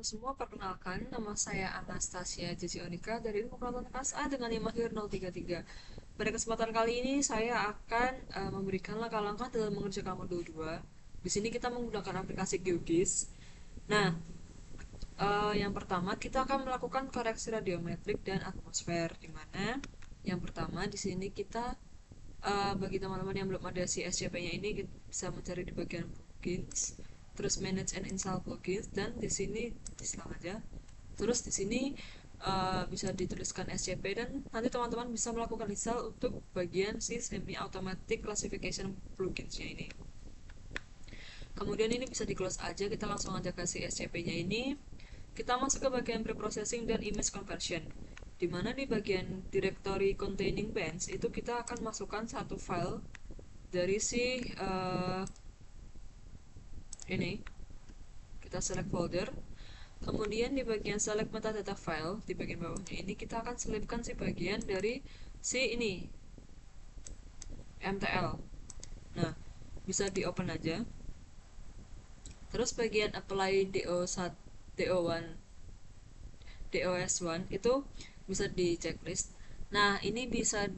semua, perkenalkan, nama saya Anastasia Jesse Onika dari Ilmu Pengetahuan KSA dengan NIM akhir 033. Pada kesempatan kali ini saya akan memberikan langkah-langkah dalam mengerjakan modul 2. Di sini kita menggunakan aplikasi GeoGIS. Nah, yang pertama kita akan melakukan koreksi radiometrik dan atmosfer, di mana yang pertama di sini kita bagi teman-teman yang belum ada si SCP-nya ini bisa mencari di bagian plugins, terus manage and install plugins, dan di sini diselang aja. Terus di sini bisa dituliskan SCP dan nanti teman-teman bisa melakukan install untuk bagian si semi automatic classification pluginsnya ini. Kemudian ini bisa di close aja, kita langsung aja kasih SCP-nya ini. Kita masuk ke bagian preprocessing dan image conversion, di mana di bagian directory containing bands itu kita akan masukkan satu file dari si ini. Kita select folder, kemudian di bagian select metadata file di bagian bawahnya ini kita akan selipkan si bagian dari si ini MTL. Nah, bisa di open aja. Terus bagian apply DO1 DO1 DOS1 itu bisa di checklist. Nah, ini bisa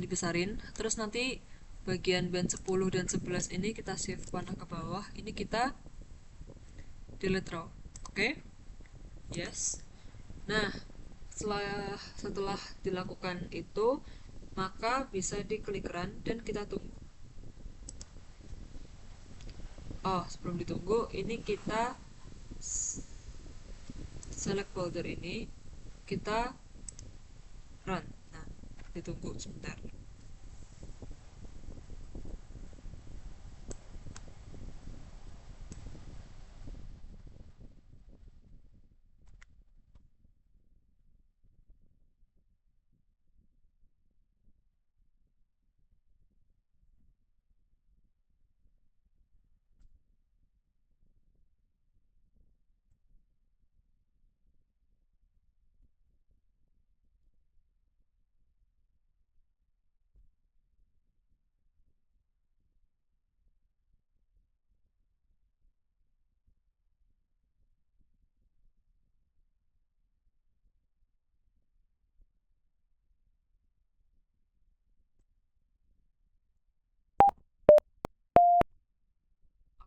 dibesarin. Terus nanti bagian band 10 dan 11 ini kita shift panah ke bawah. Ini kita delete row. Oke? Yes. Nah, setelah dilakukan itu, maka bisa diklik run dan kita tunggu. Oh, sebelum ditunggu, ini kita select folder ini, kita run. Nah, ditunggu sebentar.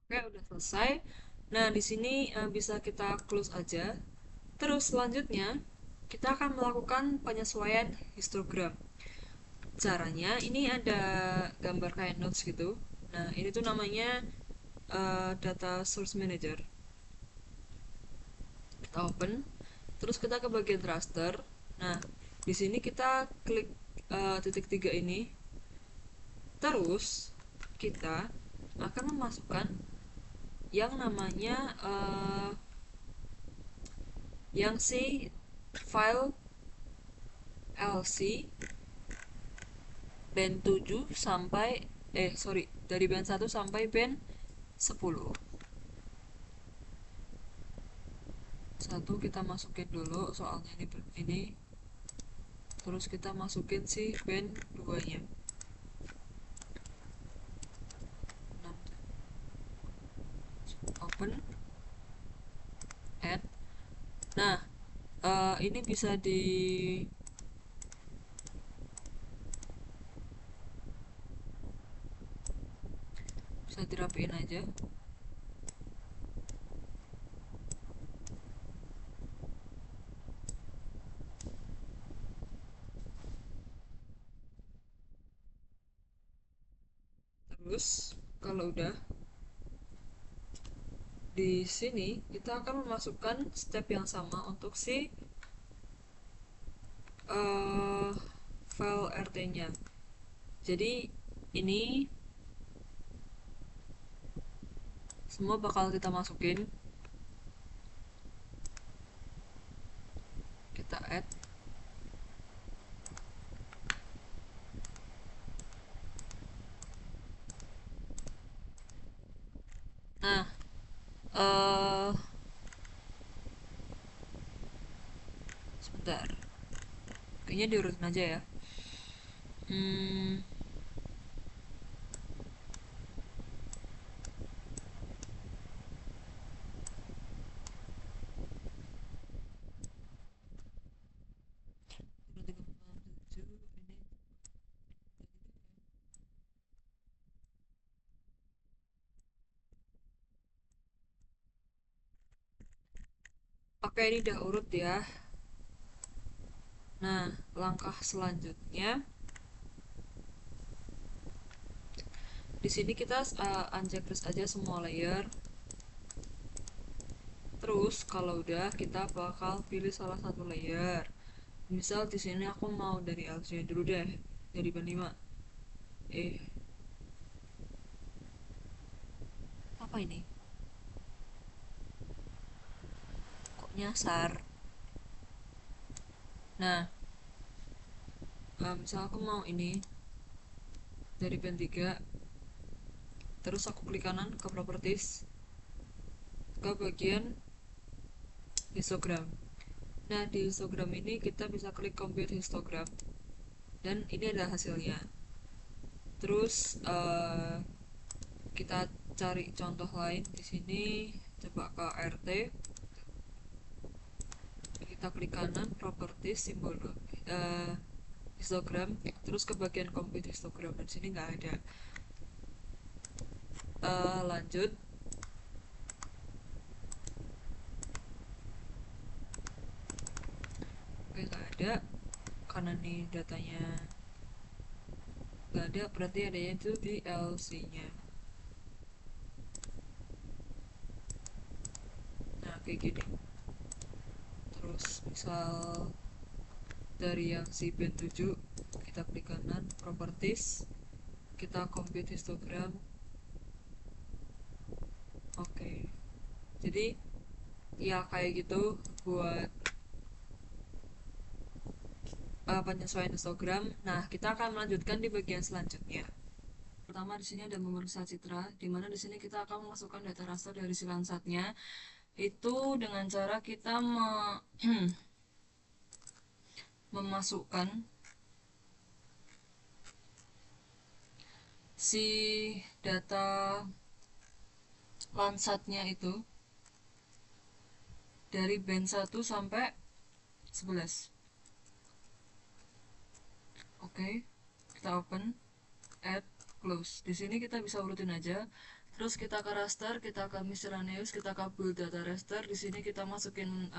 Oke, udah selesai. Nah, di sini bisa kita close aja. Terus selanjutnya kita akan melakukan penyesuaian histogram. Caranya ini ada gambar kayak notes gitu. Nah, ini tuh namanya data source manager. Kita open, terus kita ke bagian raster. Nah, di sini kita klik titik 3 ini. Terus kita akan memasukkan yang namanya yang si file LC band 7 sampai dari band 1 sampai band 10. Satu kita masukin dulu soalnya ini terus kita masukin si band 2 nya. Open, add. Nah, ini bisa dirapiin aja. Terus kalau udah di sini kita akan memasukkan step yang sama untuk si file RT-nya. Jadi ini semua bakal kita masukin. Kita add. Nah, sebentar. Kayaknya diurutin aja ya. Hmm, Oke, ini udah urut ya. Nah, langkah selanjutnya di sini kita unchecklist aja semua layer. Terus kalau udah kita bakal pilih salah satu layer. Misal di sini aku mau dari LC dulu deh, dari band 5. Eh, apa ini? Kok nyasar? Nah, misal aku mau ini dari band 3, terus aku klik kanan ke properties, ke bagian histogram. Nah, di histogram ini kita bisa klik compute histogram, dan ini adalah hasilnya. Terus kita cari contoh lain di sini, coba ke RT, kita klik kanan properties simbol histogram, terus ke bagian compute histogram, dan sini nggak ada. Lanjut, oke nggak ada karena nih datanya nggak ada, berarti adanya itu di LC nya. Nah kayak gini. Terus misal dari yang si band 7, kita klik kanan properties, kita compute histogram. Oke, jadi ya kayak gitu buat penyesuaian histogram. Nah, kita akan melanjutkan di bagian selanjutnya. Pertama di sini ada memeriksa citra, di mana di sini kita akan memasukkan data raster dari si Landsat-nya. Itu dengan cara kita memasukkan si data Landsat-nya itu dari band 1 sampai 11. Oke, kita open, add, close. Di sini kita bisa urutin aja. Terus kita ke raster, kita ke miscellaneous, kita ke build data raster. Di sini kita masukin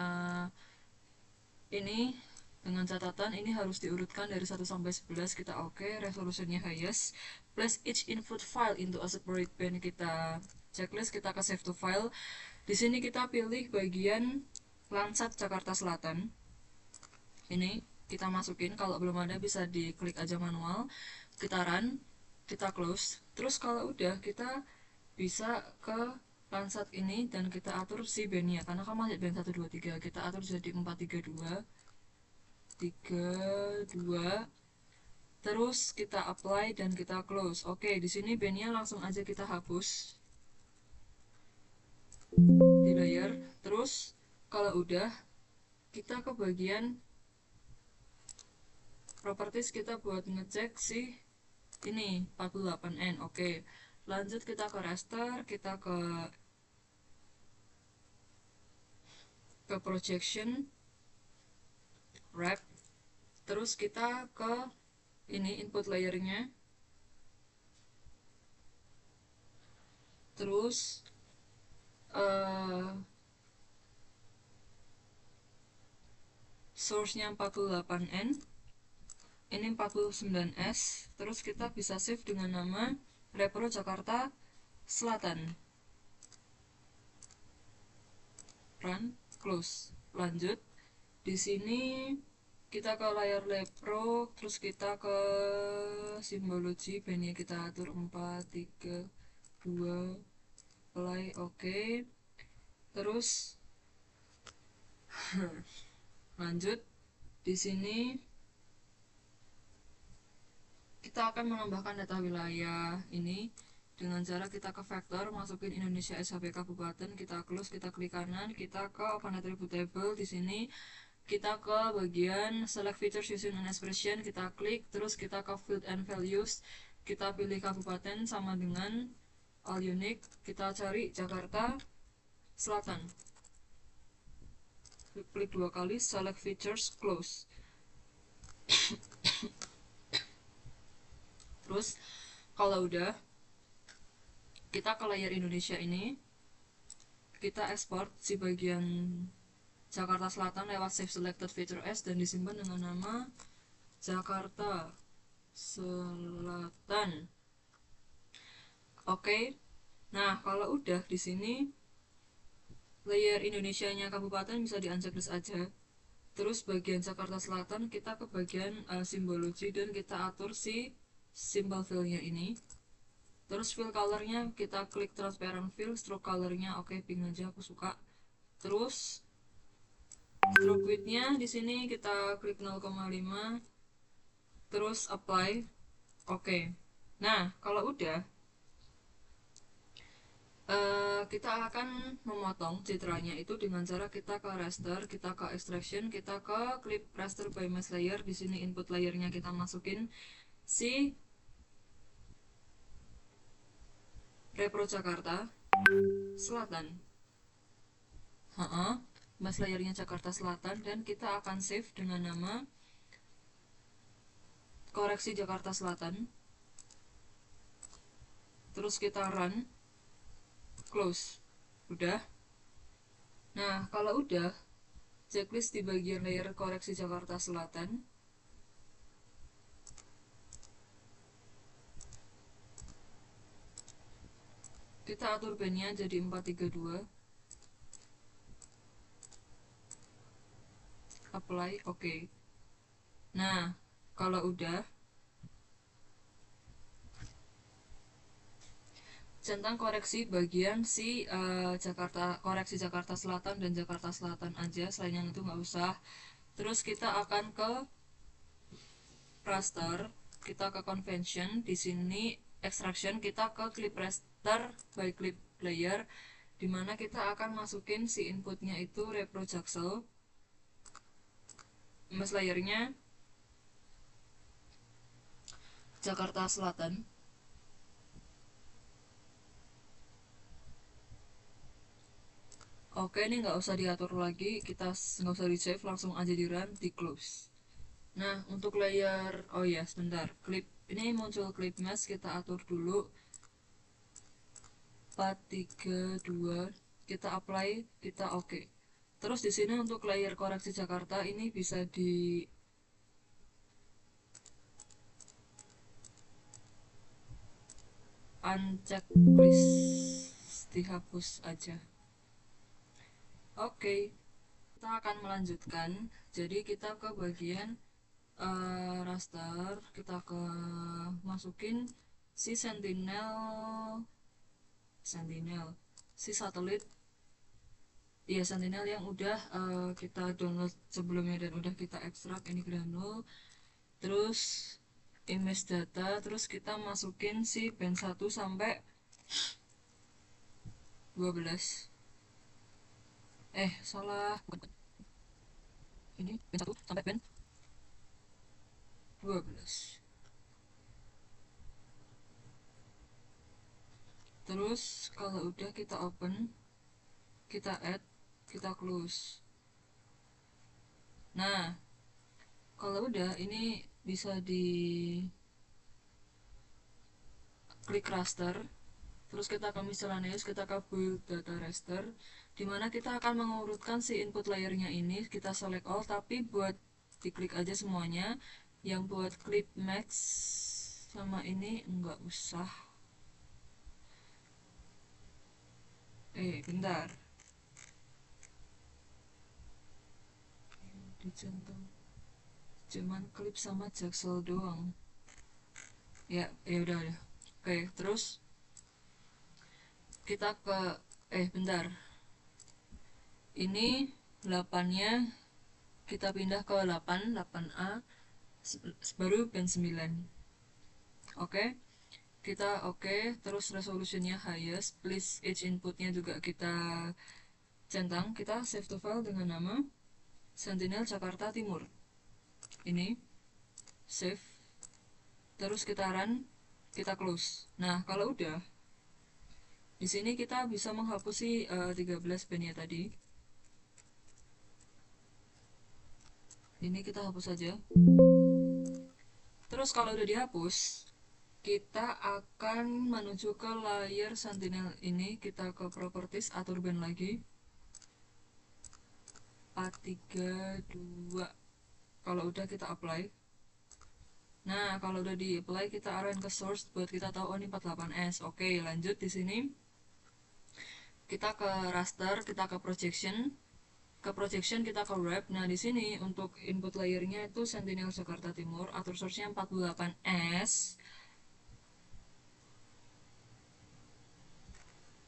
ini dengan catatan ini harus diurutkan dari 1 sampai 11. Kita oke, resolusinya highest. Place each input file into a separate bin. Kita checklist, kita ke save to file. Di sini kita pilih bagian Landsat Jakarta Selatan. Ini kita masukin, kalau belum ada bisa diklik aja manual. Kita run, kita close. Terus kalau udah kita bisa ke Landsat ini dan kita atur si bandnya, karena kan masih band 1, 2, 3, kita atur jadi 4, 3, 2, 3, 2. Terus kita apply dan kita close. Oke, di sini bandnya langsung aja kita hapus di layer. Terus kalau udah, kita ke bagian properties, kita buat ngecek si ini 48N. Oke, lanjut kita ke raster, kita ke projection, wrap, terus kita ke ini input layernya, terus source-nya 48N, ini 49S. Terus kita bisa save dengan nama Repro Jakarta Selatan. Run, close. Lanjut, di sini kita ke layar Repro, terus kita ke simbologi bandnya kita atur 4, 3, 2, play. Oke. Terus lanjut, di sini kita akan menambahkan data wilayah ini dengan cara kita ke vektor, masukin Indonesia SHB Kabupaten, kita close, kita klik kanan, kita ke open attribute table. Di sini kita ke bagian select features using an expression, kita klik, terus kita ke field and values, kita pilih kabupaten sama dengan all unique, kita cari Jakarta Selatan, klik 2 kali, select features, close. Terus kalau udah, kita ke layar Indonesia ini, kita export si bagian Jakarta Selatan lewat Save Selected Feature as dan disimpan dengan nama Jakarta Selatan. Oke. Nah, kalau udah di sini layer Indonesianya kabupaten bisa di-unchecklist aja. Terus bagian Jakarta Selatan kita ke bagian simbologi dan kita atur si symbol fill-nya ini. Terus fill colornya kita klik transparent fill, stroke colornya oke, pink aja aku suka. Terus stroke width-nya di sini kita klik 0,5, terus apply, oke. Nah, kalau udah kita akan memotong citranya itu dengan cara kita ke raster, kita ke extraction, kita ke clip raster by mask layer. Di sini input layernya kita masukin si Repro Jakarta Selatan. Mask layernya Jakarta Selatan dan kita akan save dengan nama koreksi Jakarta Selatan. Terus kita run, close. Udah. Nah, kalau udah, checklist di bagian layer koreksi Jakarta Selatan. Kita atur bandnya jadi 432. Apply, oke. Nah, kalau udah, centang koreksi bagian si koreksi Jakarta Selatan dan Jakarta Selatan aja, selainnya itu nggak usah. Terus kita akan ke raster, kita ke convention, di sini extraction, kita ke clip raster by clip layer, dimana kita akan masukin si inputnya itu Repro Jaksel, mask layernya Jakarta Selatan. Oke, ini nggak usah diatur lagi, kita nggak usah di save, langsung aja di run, di close. Nah, untuk layer, oh ya sebentar, clip ini muncul clip mask, kita atur dulu 432, kita apply, kita oke. Terus di sini untuk layer koreksi Jakarta ini bisa di unchecklist, dihapus aja. Oke, kita akan melanjutkan. Jadi kita ke bagian raster, kita ke masukin si sentinel si satelit, iya sentinel yang udah kita download sebelumnya dan udah kita ekstrak, ini granul. Terus image data, terus kita masukin si band 1 sampai 12. Salah, ini band 1 sampai band 12. Terus kalau udah kita open, kita add, kita close. Nah, kalau udah ini bisa di klik raster, terus kita ke miscellaneous, kita ke build data raster, dimana kita akan mengurutkan si input layernya ini, kita select all, tapi buat diklik aja semuanya. Yang buat clip max sama ini enggak usah. Bentar, dicentang cuman klip sama jaksel doang. Ya udah. Oke, terus kita ke bentar, ini 8-nya kita pindah ke 8A, baru band 9. Oke, kita terus resolutionnya highest, please each inputnya juga kita centang, kita save to file dengan nama Sentinel Jakarta Timur. Ini save, terus kita run, kita close. Nah, kalau udah, di sini kita bisa menghapus si 13 bandnya tadi. Ini kita hapus saja. Terus kalau udah dihapus, kita akan menuju ke layer Sentinel ini, kita ke properties, atur band lagi, 432. Kalau udah kita apply. Nah, kalau udah di apply kita arahin ke source buat kita tahu oh ini 48S. Oke, lanjut di sini kita ke raster, kita ke projection. Ke projection kita ke wrap. Nah, di sini untuk input layernya itu Sentinel Jakarta Timur, atur source-nya 48S.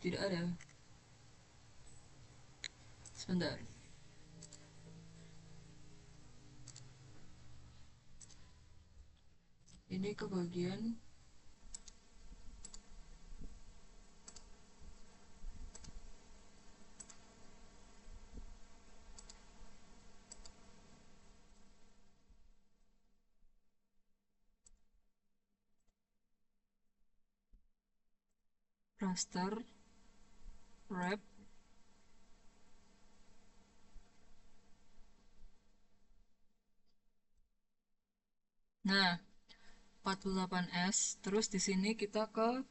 Tidak ada. Sebentar. Ini ke bagian raster, wrap. Nah, 48S. Terus di sini kita ke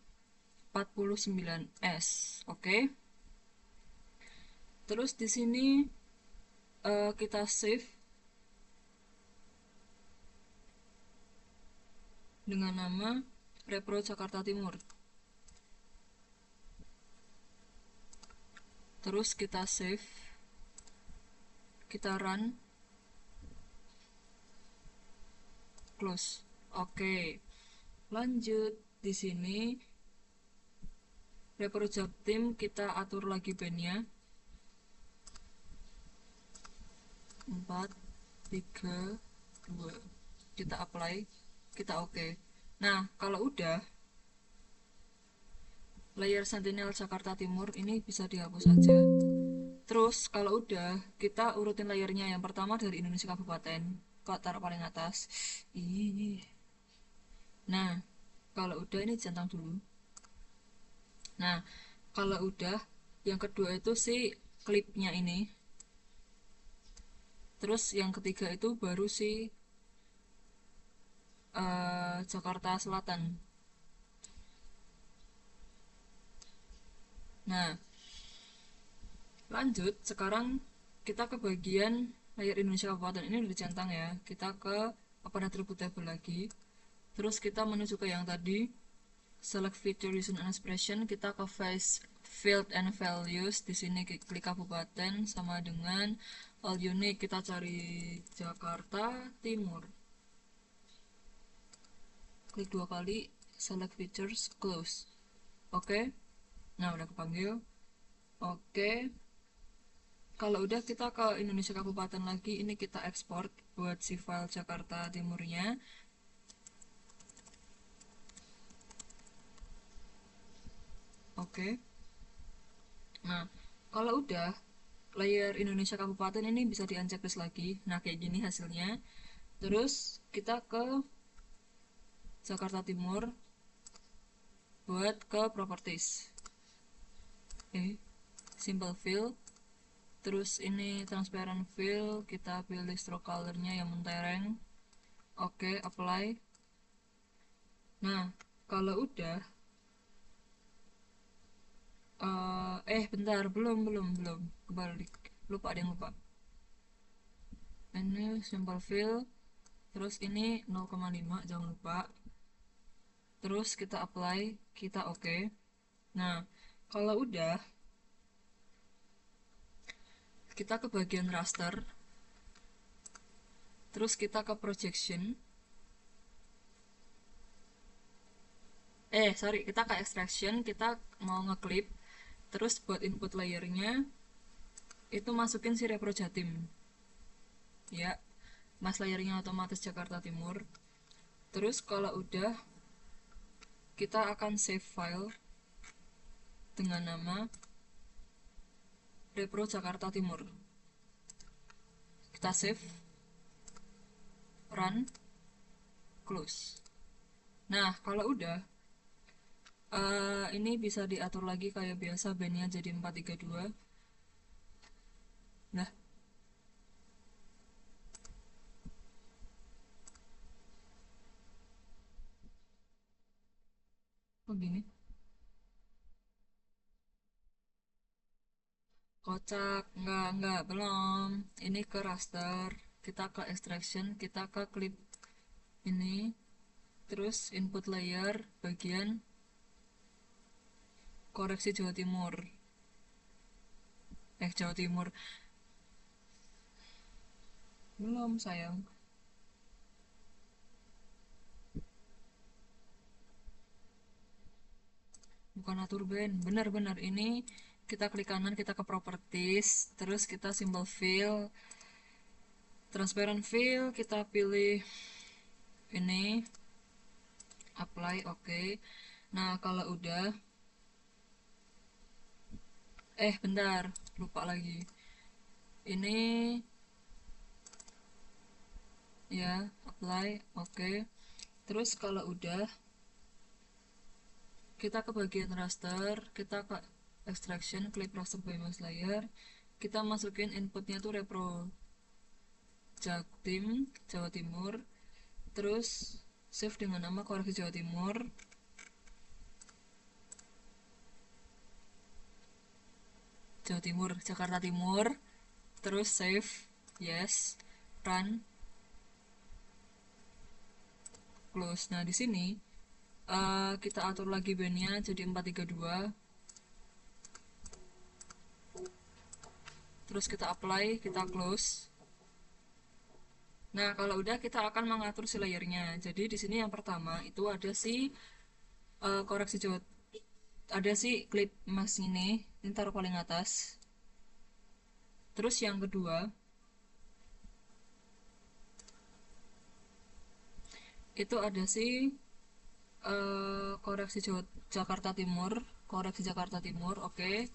49S. Oke. Terus di sini kita save dengan nama Repro Jakarta Timur. Terus kita save, kita run, close. Oke. Lanjut di sini Repro Jaktim kita atur lagi bandnya 4 3 2. Kita apply, kita oke. Nah, kalau udah layer Sentinel Jakarta Timur ini bisa dihapus aja. Terus kalau udah kita urutin layernya yang pertama dari Indonesia Kabupaten ke taruh paling atas. Ih. Nah, kalau udah ini centang dulu. Nah, kalau udah yang kedua itu si klipnya ini. Terus yang ketiga itu baru si Jakarta Selatan. Nah, lanjut sekarang kita ke bagian layar Indonesia Kabupaten ini udah dicentang ya. Kita ke open attributable lagi. Terus kita menuju ke yang tadi select feature reason and expression, kita ke face field and values. Di sini klik kabupaten sama dengan all unique, kita cari Jakarta Timur. Klik 2 kali, select features, close. Oke. Nah, udah kepanggil. Oke. Kalau udah kita ke Indonesia Kabupaten lagi, ini kita ekspor buat si file Jakarta Timurnya. Oke. Nah, kalau udah layer Indonesia Kabupaten ini bisa di unchecklist lagi. Nah, kayak gini hasilnya. Terus kita ke Jakarta Timur buat ke properties. Simple fill. Terus ini transparent fill, kita pilih stroke colornya yang mentereng. Oke, apply. Nah, kalau udah bentar, belum kebalik, lupa, ada yang lupa. Ini simple fill, terus ini 0,5, jangan lupa. Terus kita apply, kita oke. Nah, kalau udah kita ke bagian raster, terus kita ke projection. Kita ke extraction, kita mau ngeklip. Terus buat input layernya itu masukin si Repro Jatim. Ya, mas layernya otomatis Jakarta Timur. Terus kalau udah kita akan save file dengan nama Repro Jakarta Timur. Kita save, run, close. Nah, kalau udah ini bisa diatur lagi kayak biasa, bandnya jadi 432. Nah, kok gini? Kocak, enggak, belum. Ini ke raster, kita ke extraction, kita ke clip ini, terus input layer, bagian koreksi Jawa Timur. Jawa Timur. Belum, sayang. Bukan atur band. Benar-benar ini kita klik kanan, kita ke properties, terus kita symbol fill, transparent fill, kita pilih ini, apply, oke. Nah, kalau udah, bentar, lupa lagi. Ini ya, apply, oke. Terus kalau udah, kita ke bagian raster, kita ke extraction, klik raster by mouse layer, kita masukin inputnya tuh repro Jaktim Jawa Timur, terus save dengan nama koreksi Jawa Timur, Jakarta Timur, terus save, yes, run, close. Nah di sini kita atur lagi bandnya jadi 432, terus kita apply, kita close. Nah, kalau udah kita akan mengatur si layernya. Jadi di sini yang pertama itu ada si koreksi Jawa, ada si klip emas ini taruh paling atas. Terus yang kedua itu ada si koreksi Jakarta Timur, koreksi Jakarta Timur, oke.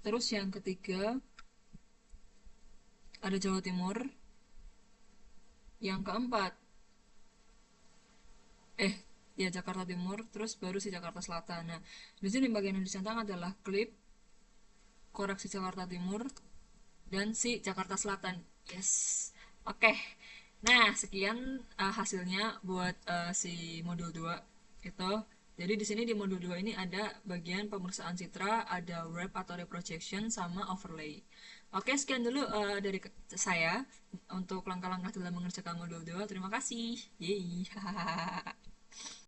Terus yang ketiga ada Jawa Timur. Yang keempat eh ya Jakarta Timur, terus baru si Jakarta Selatan. Nah, di sini bagian yang dicentang adalah klip koreksi Jakarta Timur dan si Jakarta Selatan. Yes. Oke. Nah, sekian hasilnya buat si modul 2 itu. Jadi di sini di modul 2 ini ada bagian pemeriksaan citra, ada wrap atau reprojection sama overlay. Oke, sekian dulu dari saya untuk langkah-langkah dalam mengerjakan modul 2. Terima kasih. Yeay.